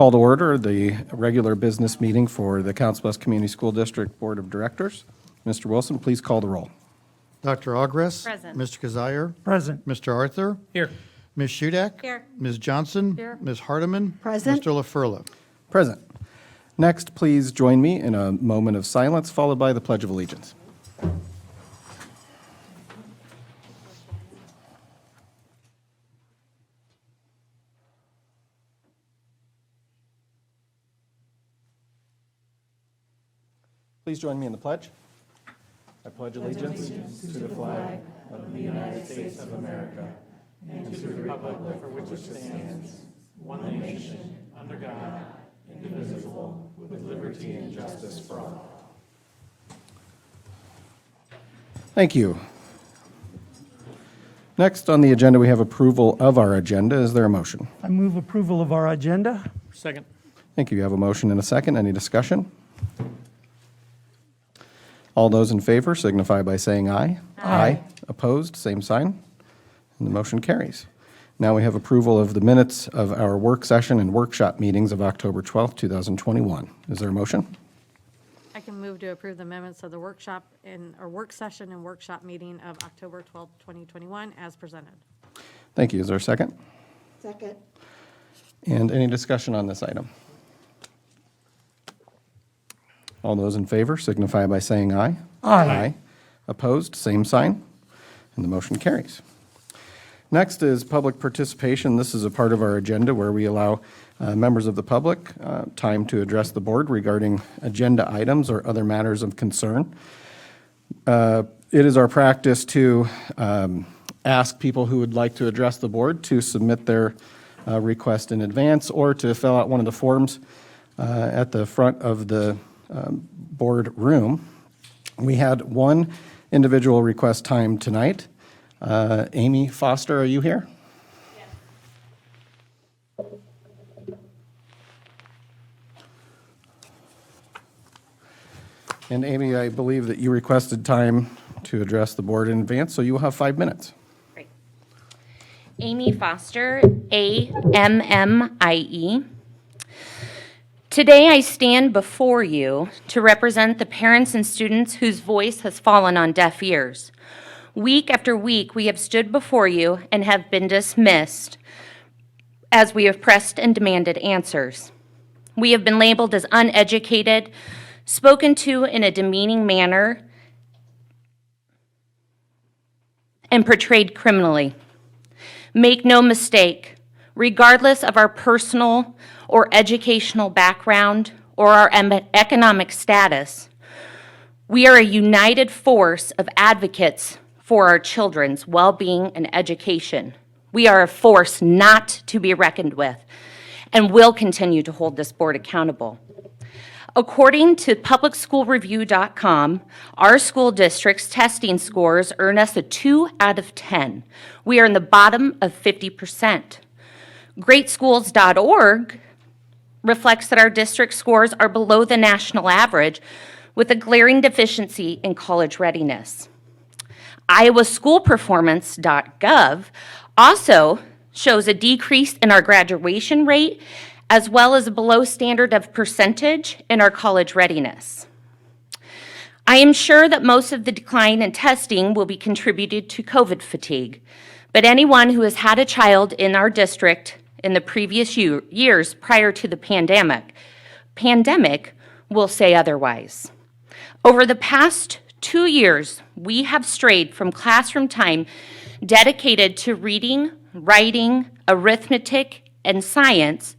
Call to order the regular business meeting for the Council Bluffs Community School District Board of Directors. Mr. Wilson, please call the roll. Dr. Ogres. Present. Mr. Kazire. Present. Mr. Arthur. Here. Ms. Shudak. Here. Ms. Johnson. Here. Ms. Hardiman. Present. Mr. LaFurla. Present. Next, please join me in a moment of silence, followed by the Pledge of Allegiance. Please join me in the pledge. I pledge allegiance to the flag of the United States of America and to the republic for which it stands, one nation, under God, indivisible, with liberty and justice for all. Thank you. Next on the agenda, we have approval of our agenda. Is there a motion? I move approval of our agenda. Second. Thank you. You have a motion and a second. Any discussion? All those in favor signify by saying aye. Aye. Opposed, same sign. And the motion carries. Now we have approval of the minutes of our work session and workshop meetings of October 12th, 2021. Is there a motion? I can move to approve the amendments of the workshop or work session and workshop meeting of October 12th, 2021 as presented. Thank you. Is there a second? Second. And any discussion on this item? All those in favor signify by saying aye. Aye. Opposed, same sign, and the motion carries. Next is public participation. This is a part of our agenda where we allow members of the public time to address the board regarding agenda items or other matters of concern. It is our practice to ask people who would like to address the board to submit their request in advance or to fill out one of the forms at the front of the board room. We had one individual request time tonight. Amy Foster, are you here? Yes. And Amy, I believe that you requested time to address the board in advance, so you will have 5 minutes. Great. Amy Foster, A-M-M-I-E. Today I stand before you to represent the parents and students whose voice has fallen on deaf ears. Week after week, we have stood before you and have been dismissed as we have pressed and demanded answers. We have been labeled as uneducated, spoken to in a demeaning manner, and portrayed criminally. Make no mistake, regardless of our personal or educational background or our economic status, we are a united force of advocates for our children's well-being and education. We are a force not to be reckoned with and will continue to hold this board accountable. According to publicschoolreview.com, our school district's testing scores earn us a 2 out of 10. We are in the bottom of 50%. Greatschools.org reflects that our district scores are below the national average with a glaring deficiency in college readiness. IowaSchoolPerformance.gov also shows a decrease in our graduation rate as well as a below standard of percentage in our college readiness. I am sure that most of the decline in testing will be contributed to COVID fatigue, but anyone who has had a child in our district in the previous years prior to the pandemic will say otherwise. Over the past 2 years, we have strayed from classroom time dedicated to reading, writing, arithmetic, and science,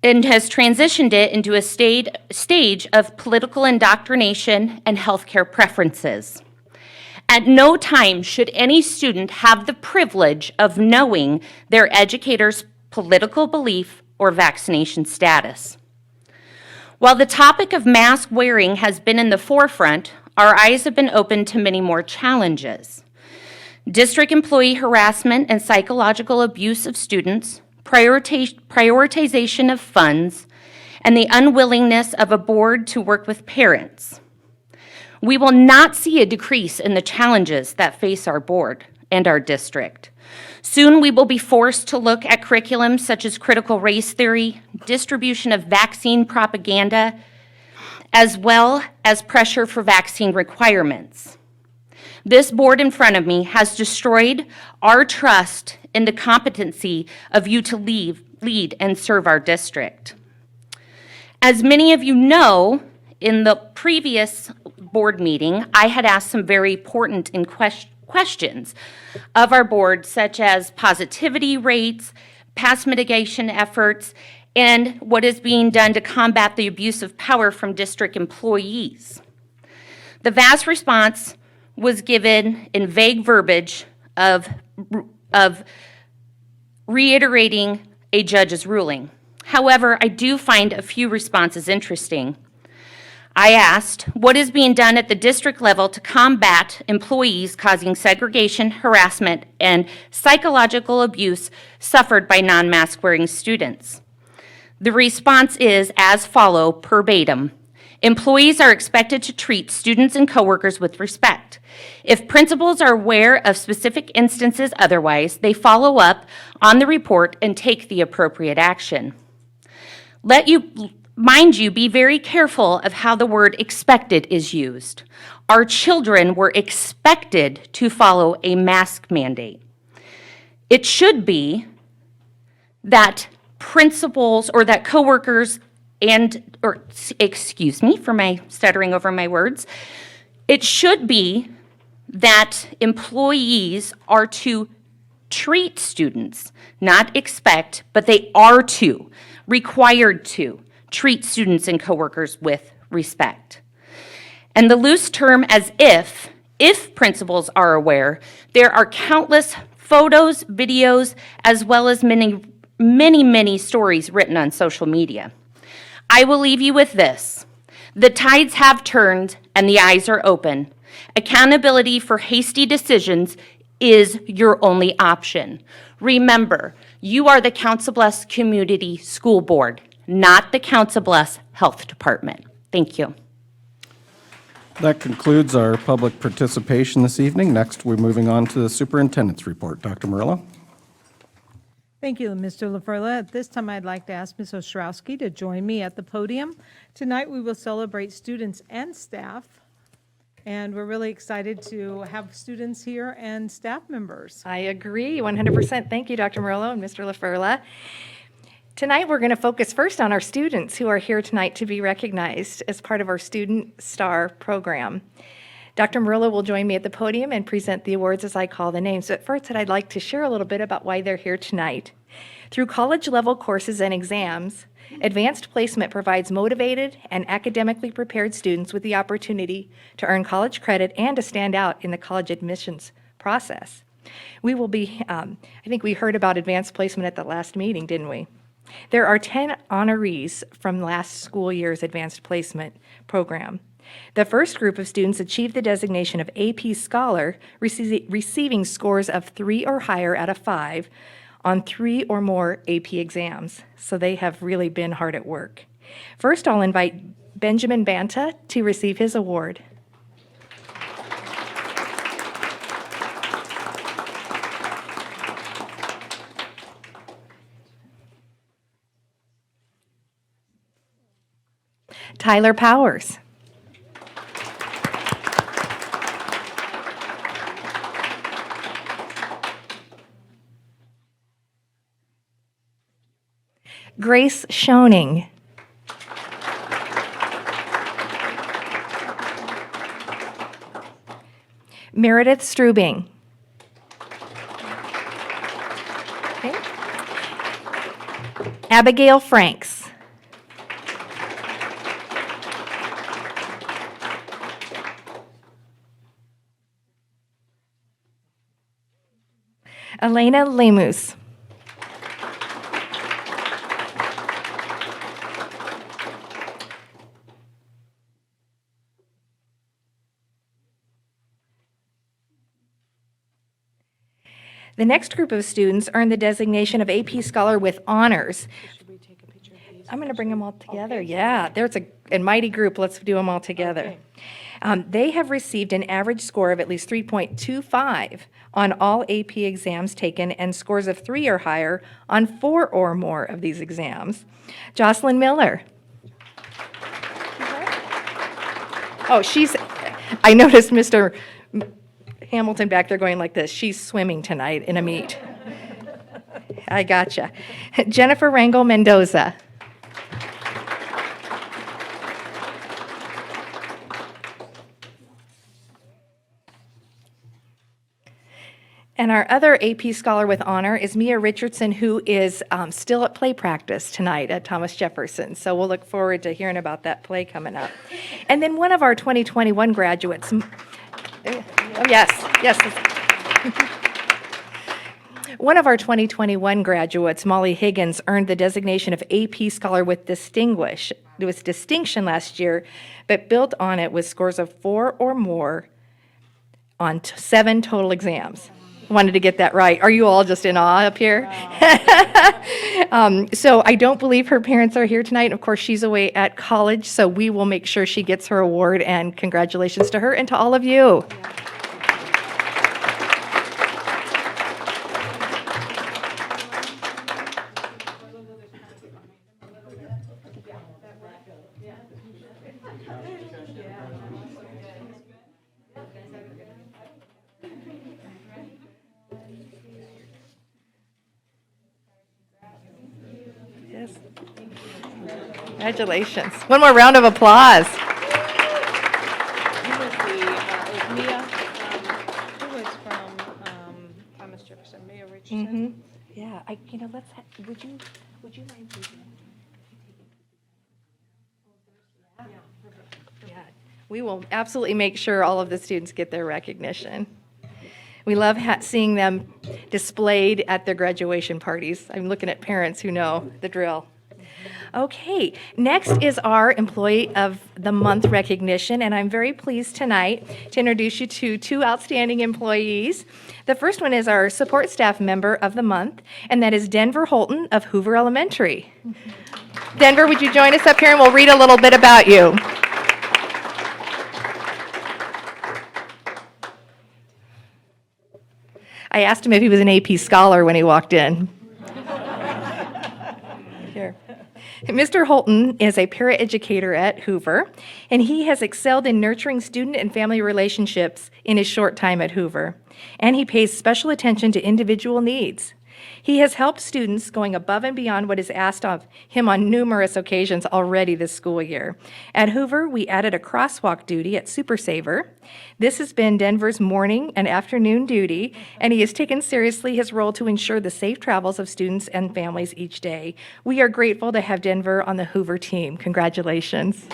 and has transitioned it into a stage of political indoctrination and healthcare preferences. At no time should any student have the privilege of knowing their educator's political belief or vaccination status. While the topic of mask wearing has been in the forefront, our eyes have been opened to many more challenges. District employee harassment and psychological abuse of students, prioritization of funds, and the unwillingness of a board to work with parents. We will not see a decrease in the challenges that face our board and our district. Soon, we will be forced to look at curriculums such as critical race theory, distribution of vaccine propaganda, as well as pressure for vaccine requirements. This board in front of me has destroyed our trust in the competency of you to lead and serve our district. As many of you know, in the previous board meeting, I had asked some very important questions of our board, such as positivity rates, past mitigation efforts, and what is being done to combat the abuse of power from district employees. The vast response was given in vague verbiage of reiterating a judge's ruling. However, I do find a few responses interesting. I asked, what is being done at the district level to combat employees causing segregation, harassment, and psychological abuse suffered by non-mask wearing students? The response is as follows, verbatim. Employees are expected to treat students and coworkers with respect. If principals are aware of specific instances otherwise, they follow up on the report and take the appropriate action. Mind you, be very careful of how the word expected is used. Our children were expected to follow a mask mandate. It should be that principals or that coworkers excuse me for my stuttering over my words. It should be that employees are to treat students, not expect, but they are to, required to, treat students and coworkers with respect. And the loose term as if principals are aware, there are countless photos, videos, as well as many stories written on social media. I will leave you with this. The tides have turned and the eyes are open. Accountability for hasty decisions is your only option. Remember, you are the Council Bluffs Community School Board, not the Council Bluffs Health Department. Thank you. That concludes our public participation this evening. Next, we're moving on to the superintendent's report. Dr. Murillo? Thank you, Mr. LaFerla. At this time, I'd like to ask Ms. Ostrowski to join me at the podium. Tonight, we will celebrate students and staff, and we're really excited to have students here and staff members. I agree 100%. Thank you, Dr. Murillo and Mr. LaFerla. Tonight, we're going to focus first on our students who are here tonight to be recognized as part of our Student Star program. Dr. Murillo will join me at the podium and present the awards as I call the names. But first, I'd like to share a little bit about why they're here tonight. Through college-level courses and exams, advanced placement provides motivated and academically prepared students with the opportunity to earn college credit and to stand out in the college admissions process. We will be, I think we heard about advanced placement at the last meeting, didn't we? There are 10 honorees from last school year's advanced placement program. The first group of students achieved the designation of AP Scholar, receiving scores of 3 or higher out of 5 on 3 or more AP exams. So they have really been hard at work. First, I'll invite Benjamin Banta to receive his award. Tyler Powers. Grace Schoening. Meredith Strubing. Okay. Abigail Franks. Elena Lemus. The next group of students earned the designation of AP Scholar with honors. I'm going to bring them all together. Okay. Yeah, there's a mighty group. Let's do them all together. They have received an average score of at least 3.25 on all AP exams taken and scores of 3 or higher on 4 or more of these exams. Jocelyn Miller. Oh, I noticed Mr. Hamilton back there going like this. She's swimming tonight in a meet. I gotcha. Jennifer Rangel Mendoza. And our other AP scholar with honor is Mia Richardson, who is still at play practice tonight at Thomas Jefferson. So we'll look forward to hearing about that play coming up. And then one of our 2021 graduates. Oh, yes. One of our 2021 graduates, Molly Higgins, earned the designation of AP Scholar with distinction last year, but built on it with scores of 4 or more on 7 total exams. Wanted to get that right. Are you all just in awe up here? So I don't believe her parents are here tonight. Of course, she's away at college, so we will make sure she gets her award, and congratulations to her and to all of you. Yes. Congratulations. One more round of applause. Mia, who was from Thomas Jefferson, Mia Richardson. Yeah, would you mind taking? Yeah, we will absolutely make sure all of the students get their recognition. We love seeing them displayed at their graduation parties. I'm looking at parents who know the drill. Okay, next is our Employee of the Month recognition, and I'm very pleased tonight to introduce you to 2 outstanding employees. The first one is our Support Staff Member of the Month, and that is Denver Holton of Hoover Elementary. Denver, would you join us up here and we'll read a little bit about you. I asked him if he was an AP scholar when he walked in. Here. Mr. Holton is a paraeducator at Hoover, and he has excelled in nurturing student and family relationships in his short time at Hoover, and he pays special attention to individual needs. He has helped students going above and beyond what is asked of him on numerous occasions already this school year. At Hoover, we added a crosswalk duty at Super Saver. This has been Denver's morning and afternoon duty, and he has taken seriously his role to ensure the safe travels of students and families each day. We are grateful to have Denver on the Hoover team. Congratulations.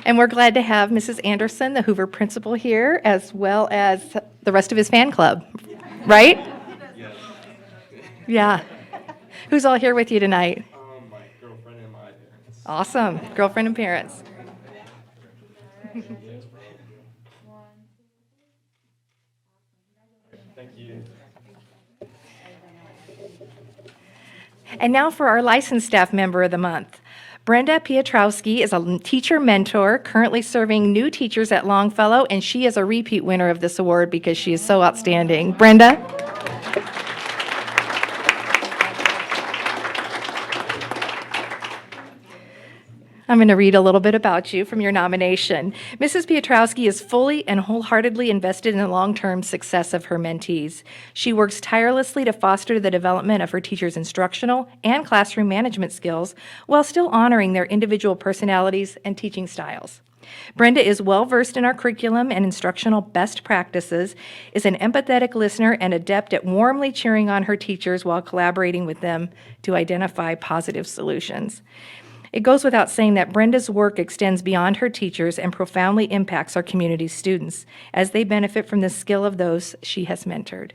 And we're glad to have Mrs. Anderson, the Hoover principal, here, as well as the rest of his fan club, right? Yes. Yeah. Who's all here with you tonight? My girlfriend and my parents. Awesome. Girlfriend and parents. Thank you. And now for our licensed staff member of the month. Brenda Piotrowski is a teacher mentor currently serving new teachers at Longfellow, and she is a repeat winner of this award because she is so outstanding. Brenda? I'm going to read a little bit about you from your nomination. Mrs. Piotrowski is fully and wholeheartedly invested in the long-term success of her mentees. She works tirelessly to foster the development of her teachers' instructional and classroom management skills while still honoring their individual personalities and teaching styles. Brenda is well-versed in our curriculum and instructional best practices, is an empathetic listener, and adept at warmly cheering on her teachers while collaborating with them to identify positive solutions. It goes without saying that Brenda's work extends beyond her teachers and profoundly impacts our community's students as they benefit from the skill of those she has mentored.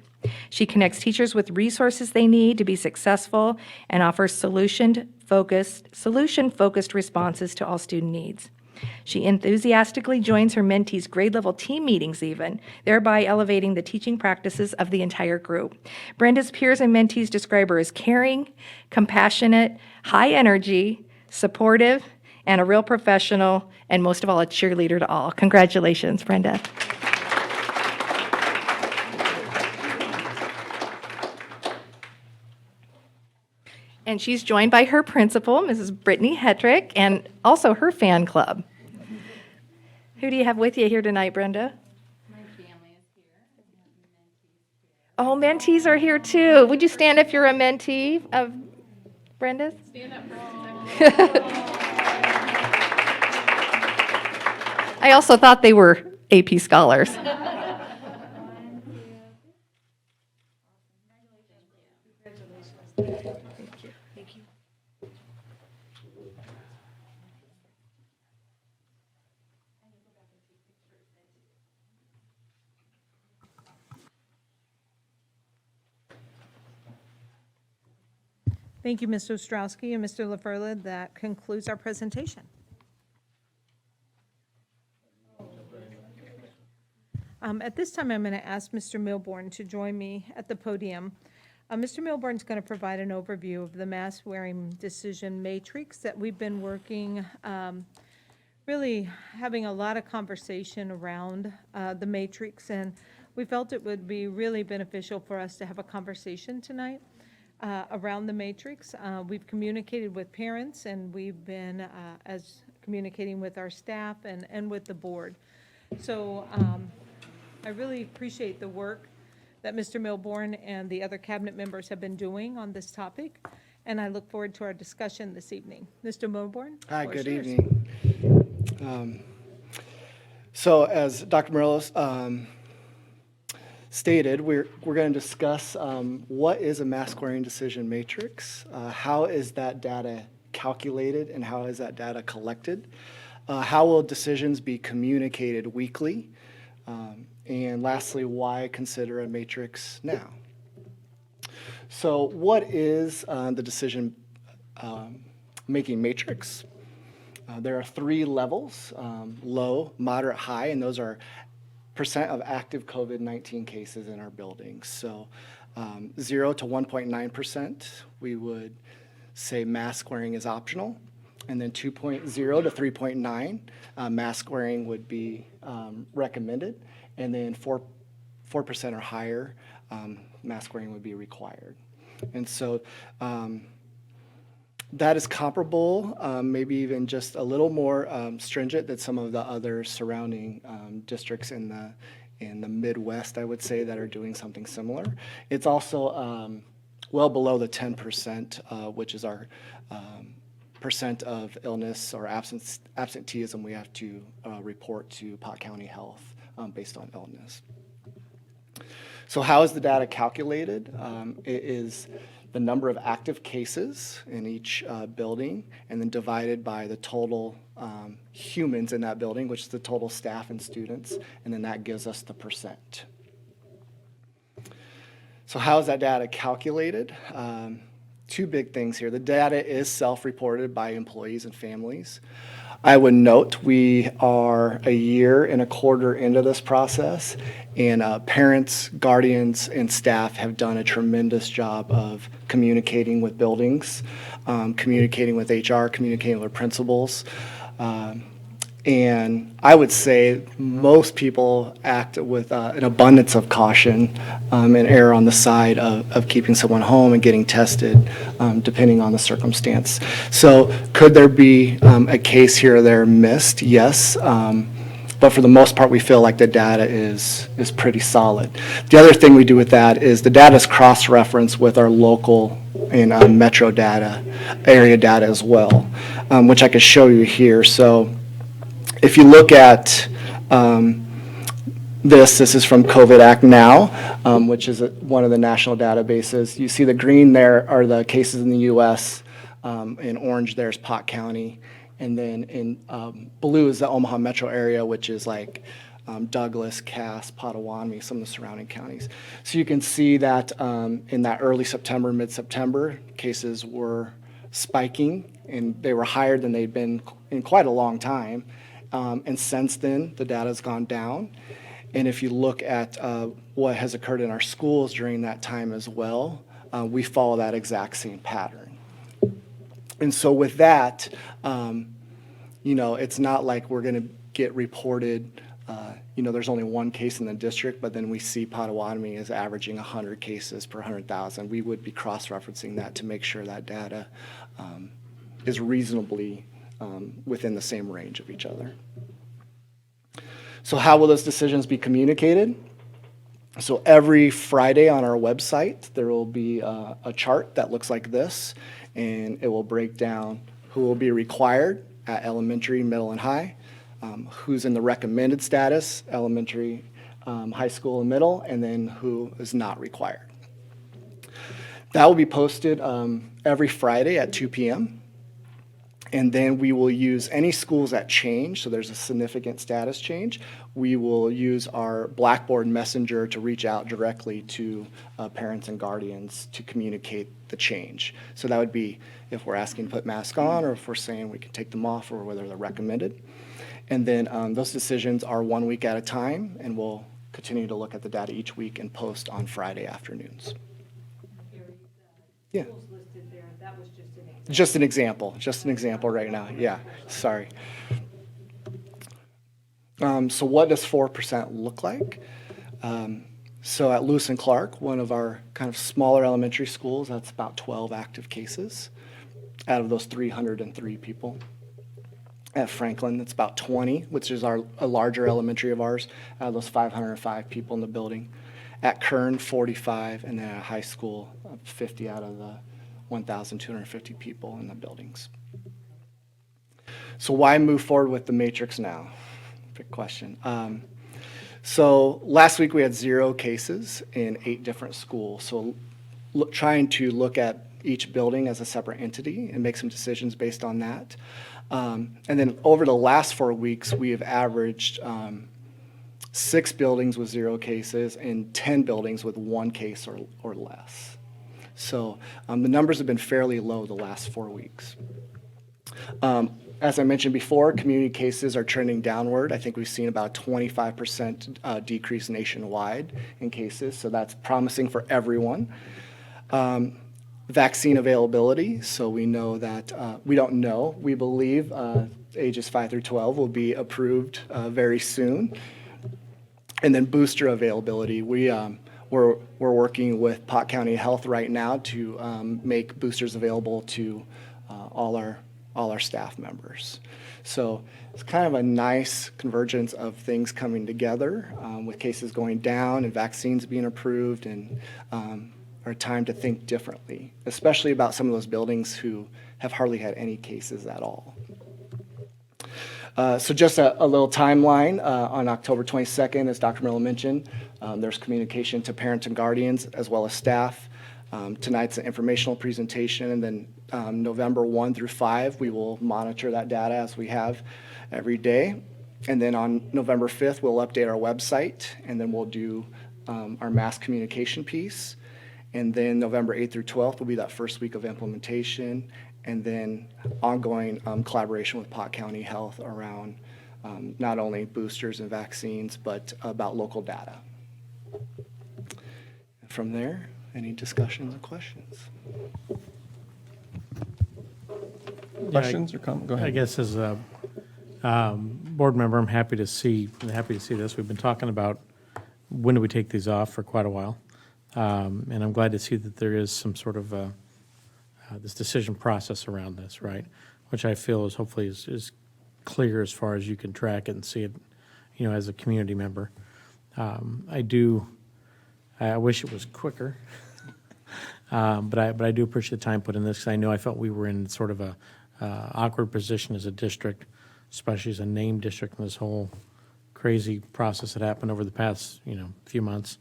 She connects teachers with resources they need to be successful and offers solution-focused responses to all student needs. She enthusiastically joins her mentees' grade-level team meetings even, thereby elevating the teaching practices of the entire group. Brenda's peers and mentees describe her as caring, compassionate, high energy, supportive, and a real professional, and most of all, a cheerleader to all. Congratulations, Brenda. And she's joined by her principal, Mrs. Brittany Hetrick, and also her fan club. Who do you have with you here tonight, Brenda? My family is here. Oh, mentees are here too. Would you stand if you're a mentee of Brenda's? Stand up. I also thought they were AP scholars. Thank you, Mr. Ostrowski and Mr. LaFerla. That concludes our presentation. At this time, I'm going to ask Mr. Milborn to join me at the podium. Mr. Milborn is going to provide an overview of the mask wearing decision matrix that we've been working, really having a lot of conversation around the matrix, and we felt it would be really beneficial for us to have a conversation tonight around the matrix. We've communicated with parents, and we've been communicating with our staff and with the board. So I really appreciate the work that Mr. Milborn and the other cabinet members have been doing on this topic, and I look forward to our discussion this evening. Mr. Milborn? Hi, floor is good yours. evening. So as Dr. Morelos stated, we're going to discuss what is a mask wearing decision matrix, how is that data calculated, and how is that data collected, how will decisions be communicated weekly, and lastly, why consider a matrix now? So what is the decision making matrix? There are 3 levels, low, moderate, high, and those are percent of active COVID-19 cases in our buildings. So 0 to 1.9%, we would say mask wearing is optional. And then 2.0 to 3.9, mask wearing would be recommended. And then 4% or higher, mask wearing would be required. And so that is comparable, maybe even just a little more stringent than some of the other surrounding districts in the Midwest, I would say, that are doing something similar. It's also well below the 10%, which is our percent of illness or absenteeism we have to report to Pot County Health based on illness. So how is the data calculated? It is the number of active cases in each building, and then divided by the total humans in that building, which is the total staff and students, and then that gives us the percent. So how is that data calculated? 2 big things here. The data is self-reported by employees and families. I would note we are 1.25 years into this process, and parents, guardians, and staff have done a tremendous job of communicating with buildings, communicating with HR, communicating with principals. And I would say most people act with an abundance of caution and err on the side of keeping someone home and getting tested, depending on the circumstance. So could there be a case here or there missed? Yes. But for the most part, we feel like the data is pretty solid. The other thing we do with that is the data is cross-referenced with our local and metro data, area data as well, which I could show you here. So if you look at this is from COVID Act Now, which is one of the national databases. You see the green there are the cases in the U.S., in orange there's Pot County, and then in blue is the Omaha metro area, which is like Douglas, Cass, Potawatomi, some of the surrounding counties. So you can see that in that early September, mid-September, cases were spiking, and they were higher than they'd been in quite a long time. And since then, the data has gone down. And if you look at what has occurred in our schools during that time as well, we follow that exact same pattern. And so with that, it's not like we're going to get reported, there's only one case in the district, but then we see Potawatomi is averaging 100 cases per 100,000. We would be cross-referencing that to make sure that data is reasonably within the same range of each other. So how will those decisions be communicated? So every Friday on our website, there will be a chart that looks like this, and it will break down who will be required at elementary, middle, and high, who's in the recommended status, elementary, high school, and middle, and then who is not required. That will be posted every Friday at 2 p.m. And then we will use any schools that change, so there's a significant status change. We will use our Blackboard Messenger to reach out directly to parents and guardians to communicate the change. So that would be if we're asking to put masks on, or if we're saying we can take them off, or whether they're recommended. And then those decisions are 1 week at a time, and we'll continue to look at the data each week and post on Friday afternoons. Yeah. Just an example right now. Yeah, sorry. So what does 4% look like? So at Lewis and Clark, one of our kind of smaller elementary schools, that's about 12 active cases out of those 303 people. At Franklin, it's about 20, which is a larger elementary of ours, out of those 505 people in the building. At Kern, 45, and then at high school, 50 out of the 1,250 people in the buildings. So why move forward with the matrix now? Big question. So last week we had 0 cases in 8 different schools. So trying to look at each building as a separate entity and make some decisions based on that. And then over the last 4 weeks, we have averaged 6 buildings with 0 cases and 10 buildings with 1 case or less. So the numbers have been fairly low the last 4 weeks. As I mentioned before, community cases are trending downward. I think we've seen about a 25% decrease nationwide in cases, so that's promising for everyone. Vaccine availability, so we know that, we don't know, we believe ages 5 through 12 will be approved very soon. And then booster availability, we're working with Pot County Health right now to make boosters available to all our staff members. So it's kind of a nice convergence of things coming together with cases going down and vaccines being approved, and our time to think differently, especially about some of those buildings who have hardly had any cases at all. So just a little timeline. On October 22nd, as Dr. Miller mentioned, there's communication to parents and guardians as well as staff. Tonight's an informational presentation, and then November 1 through 5, we will monitor that data as we have every day. And then on November 5th, we'll update our website, and then we'll do our mass communication piece. And then November 8th through 12th will be that first week of implementation, and then ongoing collaboration with Pot County Health around not only boosters and vaccines, but about local data. From there, any discussions or questions? Questions or comments? Go I ahead. guess as a board member, I'm happy to see this. We've been talking about when do we take these off for quite a while. And I'm glad to see that there is some sort of this decision process around this, right? Which I feel is hopefully is clear as far as you can track it and see it, as a community member. I wish it was quicker, but I do appreciate the time put in this, because I know I felt we were in sort of a awkward position as a district, especially as a named district in this whole crazy process that happened over the past, few months.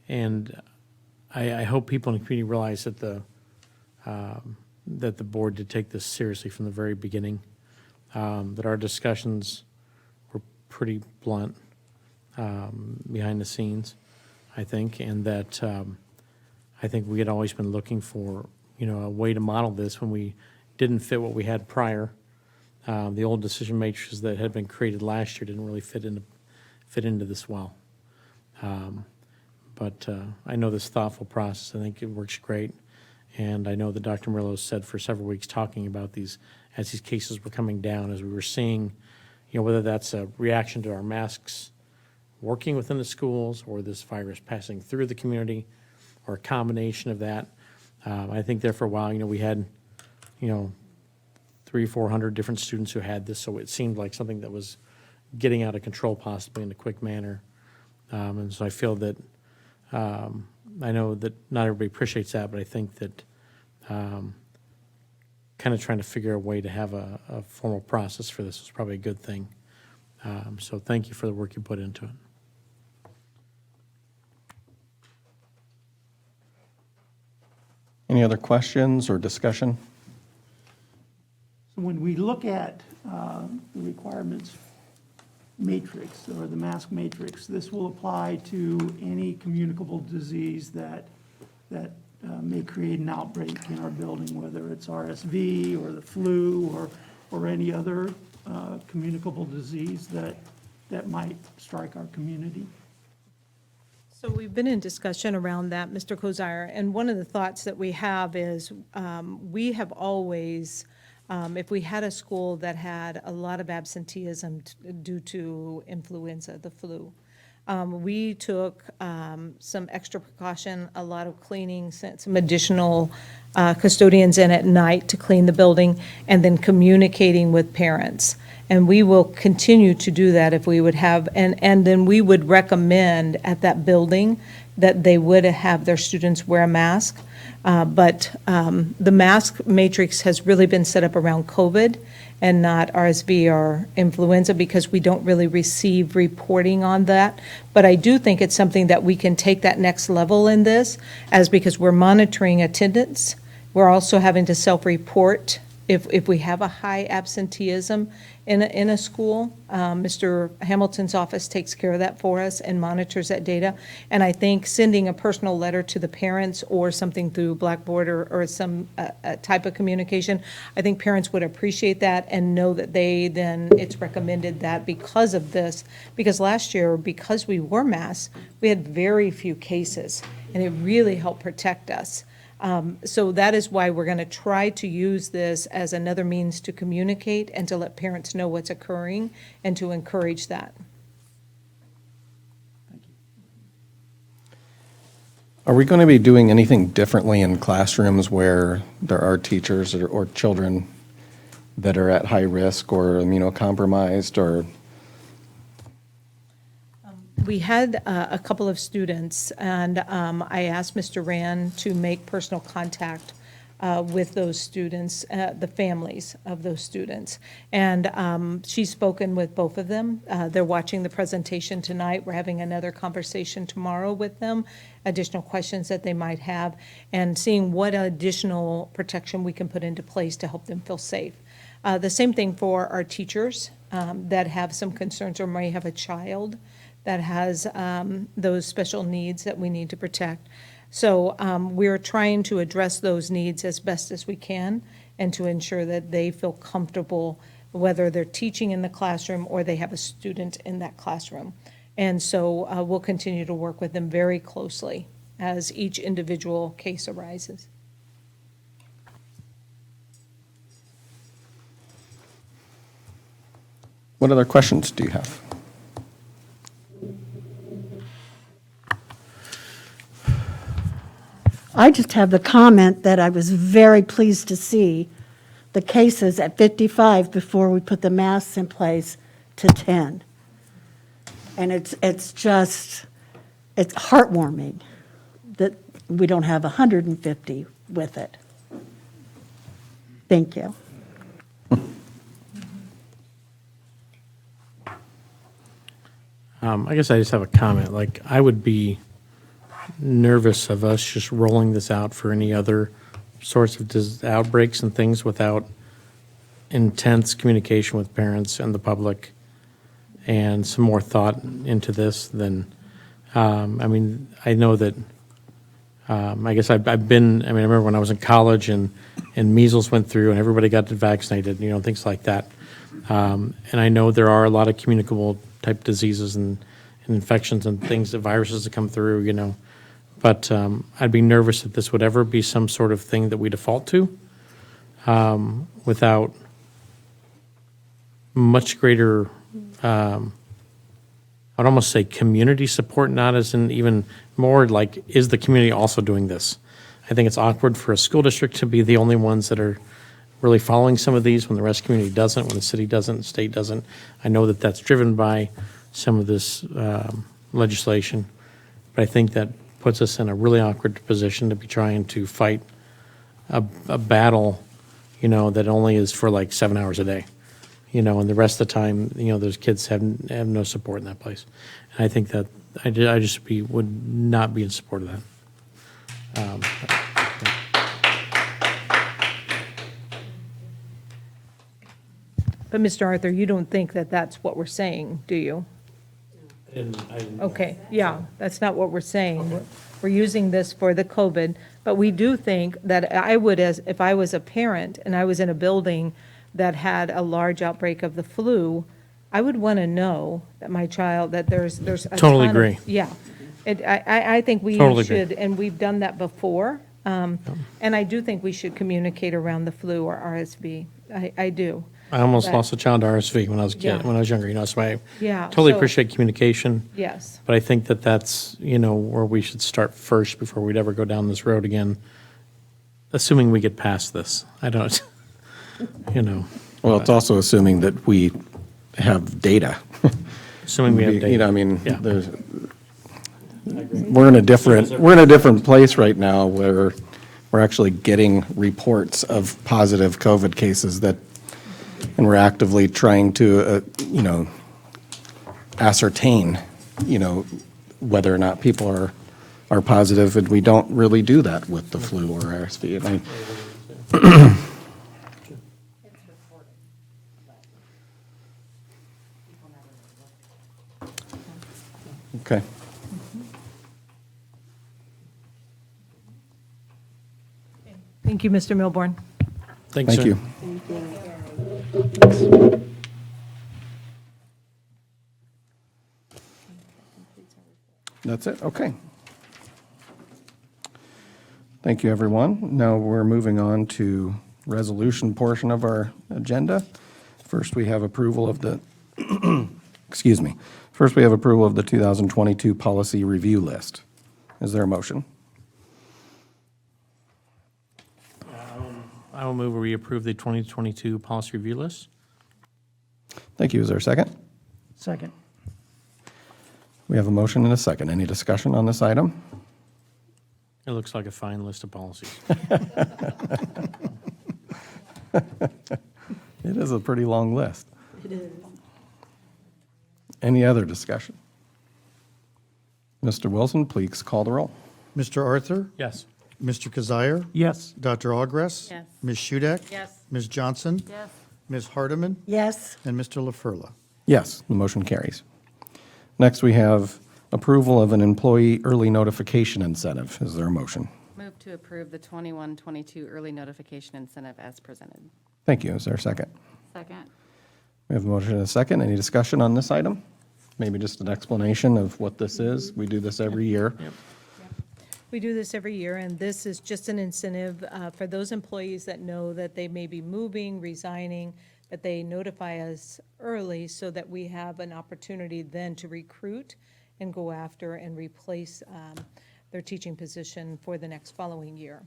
And I hope people in the community realize that the board did take this seriously from the very beginning, that our discussions were pretty blunt behind the scenes, I think, and that I think we had always been looking for, a way to model this when we didn't fit what we had prior. The old decision matrices that had been created last year didn't really fit into this well. But I know this thoughtful process, I think it works great. And I know that Dr. Murillo said for several weeks talking about these, as these cases were coming down, as we were seeing, whether that's a reaction to our masks working within the schools or this virus passing through the community or a combination of that. I think there for a while, we had, 300-400 different students who had this, so it seemed like something that was getting out of control possibly in a quick manner. And so I feel that, I know that not everybody appreciates that, but I think that kind of trying to figure a way to have a formal process for this is probably a good thing. So thank you for the work you put into it. Any other questions or discussion? So when we look at the requirements matrix or the mask matrix, this will apply to any communicable disease that may create an outbreak in our building, whether it's RSV or the flu or any other communicable disease that might strike our community. So we've been in discussion around that, Mr. Kozire, and one of the thoughts that we have is we have always, if we had a school that had a lot of absenteeism due to influenza, the flu, we took some extra precaution, a lot of cleaning, sent some additional custodians in at night to clean the building, and then communicating with parents. And we will continue to do that if we would have, and then we would recommend at that building that they would have their students wear a mask. But the mask matrix has really been set up around COVID and not RSV or influenza because we don't really receive reporting on that. But I do think it's something that we can take that next level in this, as because we're monitoring attendance. We're also having to self-report if we have a high absenteeism in a school. Mr. Hamilton's office takes care of that for us and monitors that data. And I think sending a personal letter to the parents or something through Blackboard or some type of communication, I think parents would appreciate that and know that it's recommended that because of this. Because last year, because we wore masks, we had very few cases, and it really helped protect us. So that is why we're going to try to use this as another means to communicate and to let parents know what's occurring and to encourage that. Are we going to be doing anything differently in classrooms where there are teachers or children that are at high risk or immunocompromised or? We had a couple of students, and I asked Mr. Rand to make personal contact with those students, the families of those students. And she's spoken with both of them. They're watching the presentation tonight. We're having another conversation tomorrow with them, additional questions that they might have, and seeing what additional protection we can put into place to help them feel safe. The same thing for our teachers that have some concerns or may have a child that has those special needs that we need to protect. So we're trying to address those needs as best as we can and to ensure that they feel comfortable whether they're teaching in the classroom or they have a student in that classroom. And so we'll continue to work with them very closely as each individual case arises. What other questions do you have? I just have the comment that I was very pleased to see the cases at 55 before we put the masks in place to 10. And it's heartwarming that we don't have 150 with it. Thank you. I guess I just have a comment. Like, I would be nervous of us just rolling this out for any other sorts of outbreaks and things without intense communication with parents and the public and some more thought into this than, I mean, I know that, I guess I've been, I remember when I was in college and measles went through and everybody got vaccinated, things like that. And I know there are a lot of communicable type diseases and infections and things, that viruses that come through, But I'd be nervous that this would ever be some sort of thing that we default to without much greater, I'd almost say community support, not as in even more like, is the community also doing this? I think it's awkward for a school district to be the only ones that are really following some of these when the rest of the community doesn't, when the city doesn't, the state doesn't. I know that that's driven by some of this legislation, but I think that puts us in a really awkward position to be trying to fight a battle, that only is for like 7 hours a day, and the rest of the time, those kids have no support in that place. And I think that I just would not be in support of that. But Mr. Arthur, you don't think that that's what we're saying, do you? Okay, yeah, that's not what we're saying. We're using this for the COVID, but we do think that I would, if I was a parent and I was in a building that had a large outbreak of the flu, I would want to know that my child, that there's a Totally ton of- agree. Yeah. I think we Totally agree. should, and we've done that before. And I do think we should communicate around the flu or RSV. I do. I almost But- lost a child to RSV when I was a kid, Yeah. when I was younger, so I Yeah, totally so- appreciate communication. Yes. But I think that that's, where we should start first before we'd ever go down this road again, assuming we get past this. I don't, Well, it's also assuming that we have data. assuming we have data. Yeah. We're in a different place right now where we're actually getting reports of positive COVID cases and we're actively trying to, ascertain, whether or not people are positive, and we don't really do that with the flu or RSV. Okay. Thank you, Mr. Milborn. Thanks, Thank sir. you. That's it? Okay. Thank you, everyone. Now we're moving on to resolution portion of our agenda. First, we have approval of the, excuse me. First, we have approval of the 2022 policy review list. Is there a motion? I will move where we approve the 2022 policy review list. Thank you. Is there a second? Second. We have a motion and a second. Any discussion on this item? It looks like a fine list of policies. It is a pretty long list. It is. Any other discussion? Mr. Wilson, please call the roll. Mr. Arthur? Yes. Mr. Kazire? Yes. Dr. Ogres? Yes. Ms. Shudek? Yes. Ms. Johnson? Yes. Ms. Hardeman? Yes, And Mr. LaFurla. Yes, the motion carries. Next, we have approval of an employee early notification incentive. Is there a motion? Move to approve the 21-22 early notification incentive as presented. Thank you. Is there a second? Second. We have a motion and a second. Any discussion on this item? Maybe just an explanation of what this is. We do this every year. We do this every year, and this is just an incentive for those employees that know that they may be moving, resigning, that they notify us early so that we have an opportunity then to recruit and go after and replace their teaching position for the next following year.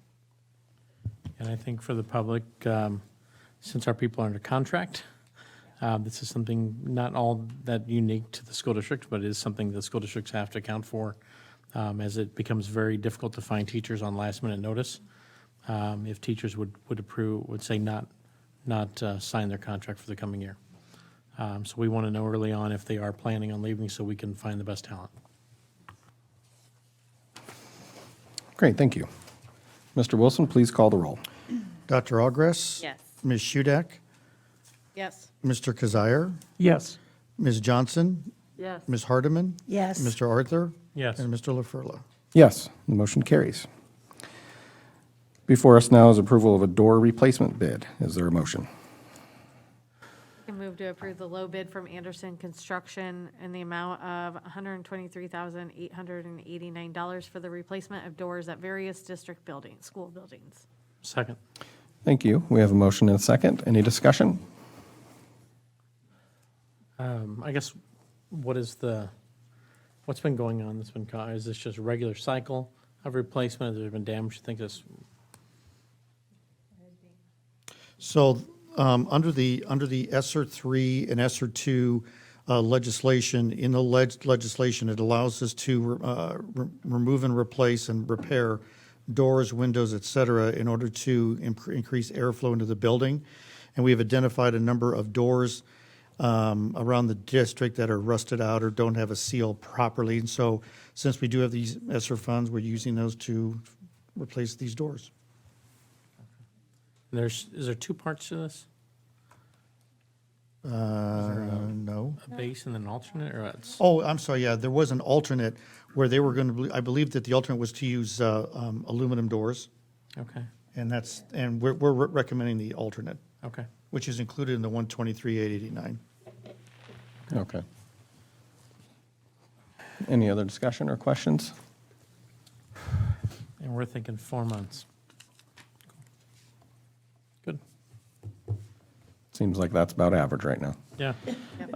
And I think for the public, since our people are under contract, this is something not all that unique to the school district, but it is something that school districts have to account for as it becomes very difficult to find teachers on last-minute notice. If teachers would say not sign their contract for the coming year. So we want to know early on if they are planning on leaving so we can find the best talent. Great, thank you. Mr. Wilson, please call the roll. Dr. Ogres? Yes. Ms. Shudek? Yes. Mr. Kazire? Yes. Ms. Johnson? Yes. Ms. Hardeman? yes. Mr. Arthur? Yes. And Mr. LaFurla. Yes, the motion carries. Before us now is approval of a door replacement bid. Is there a motion? I can move to approve the low bid from Anderson Construction in the amount of $123,889 for the replacement of doors at various district buildings, school buildings. Second. Thank you. We have a motion and a second. Any discussion? I guess, what's been going on that's been, is this just a regular cycle of replacement? Has there been damage? You think this, So under the ESSER 3 and ESSER 2 legislation, in the legislation, it allows us to remove and replace and repair doors, windows, et cetera, in order to increase airflow into the building. And we have identified a number of doors around the district that are rusted out or don't have a seal properly. And so since we do have these ESSER funds, we're using those to replace these doors. is there two parts to this? No. A base and then an alternate, or it's? Oh, I'm sorry, yeah, there was an alternate where they were going to, I believe that the alternate was to use aluminum doors, Okay, and we're recommending the alternate, okay. which is included in the 123,889. Okay. Any other discussion or questions? And we're thinking 4 months. Good. Seems like that's about average right now. Yeah. Yep.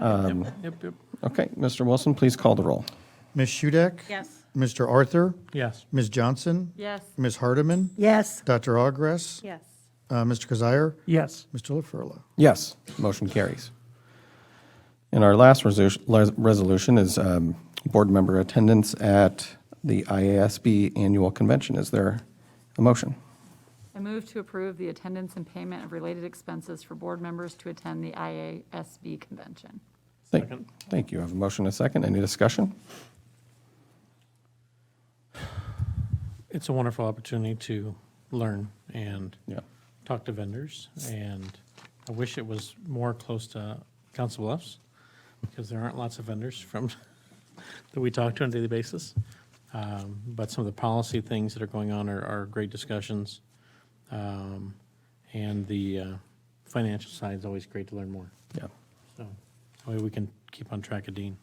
Okay, Mr. Wilson, please call the roll. Ms. Shudek? Yes. Mr. Arthur? Yes. Ms. Johnson? Yes. Ms. Hardeman? Yes. Dr. Ogres? Yes. Mr. Kazire? Yes. Mr. LaFurla? Yes, motion carries. And our last resolution is board member attendance at the IASB Annual Convention. Is there a motion? I move to approve the attendance and payment of related expenses for board members to attend the IASB convention. Thank you. I have a motion and a second. Any discussion? It's a wonderful opportunity to learn and Yeah. talk to vendors, and I wish it was more close to Council Bluffs, because there aren't lots of vendors from, that we talk to on a daily basis. But some of the policy things that are going on are great discussions. And the financial side is always great to learn more. Yeah. So, that way we can keep on track of Dean.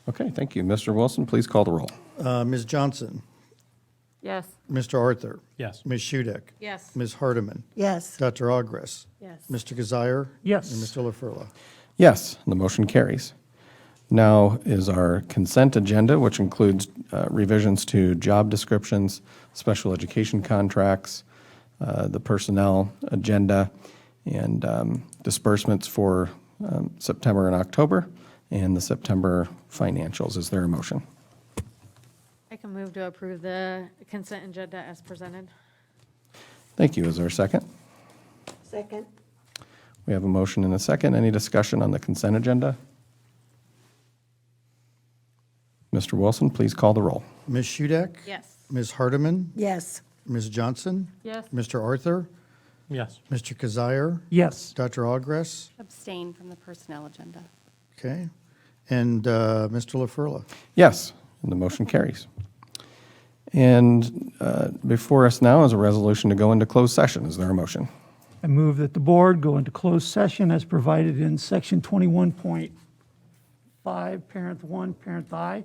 Okay, thank you. Mr. Wilson, please call the roll. Ms. Johnson? Yes. Mr. Arthur? Yes. Ms. Shudek? Yes. Ms. Hardeman? Yes. Dr. Ogres? Yes. Mr. Kazire? Yes. And Mr. LaFurla? Yes, the motion carries. Now is our consent agenda, which includes revisions to job descriptions, special education contracts, the personnel agenda, and disbursements for September and October, and the September financials. Is there a motion? I can move to approve the consent agenda as presented. Thank you. Is there a second? Second. We have a motion and a second. Any discussion on the consent agenda? Mr. Wilson, please call the roll. Ms. Shudek? Yes. Ms. Hardeman? Yes. Ms. Johnson? Yes. Mr. Arthur? Yes. Mr. Kazire? Yes. Dr. Ogres? Abstain from the personnel agenda. Okay. And Mr. LaFurla? Yes, and the motion carries. And before us now is a resolution to go into closed session. Is there a motion? I move that the board go into closed session as provided in section 21.5, parent 1, parent I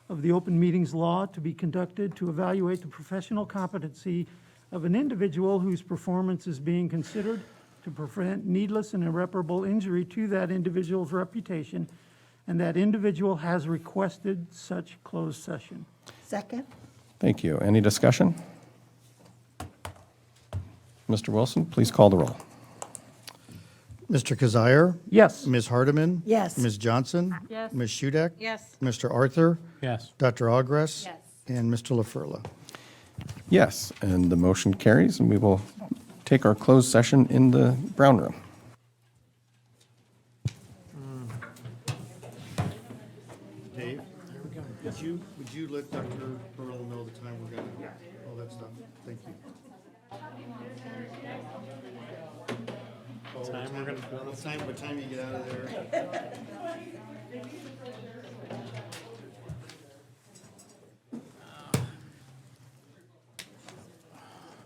of the Open Meetings Law to be conducted to evaluate the professional competency of an individual whose performance is being considered to prevent needless and irreparable injury to that individual's reputation, and that individual has requested such closed session. Second. Thank you. Any discussion? Mr. Wilson, please call the roll. Mr. Kazire? Yes. Ms. Hardeman? Yes. Ms. Johnson? Yes. Ms. Shudek? Yes. Mr. Arthur? Yes. Dr. Ogres? Yes. And Mr. LaFurla? Yes, and the motion carries, and we will take our closed session in the Brown Room. Dave? Would you let Dr. Burrell know the time we're going to, all that stuff? Thank you. What time you get out of there?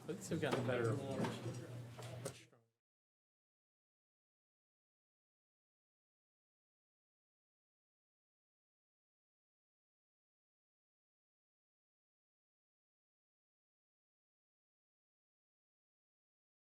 But it's gotten better.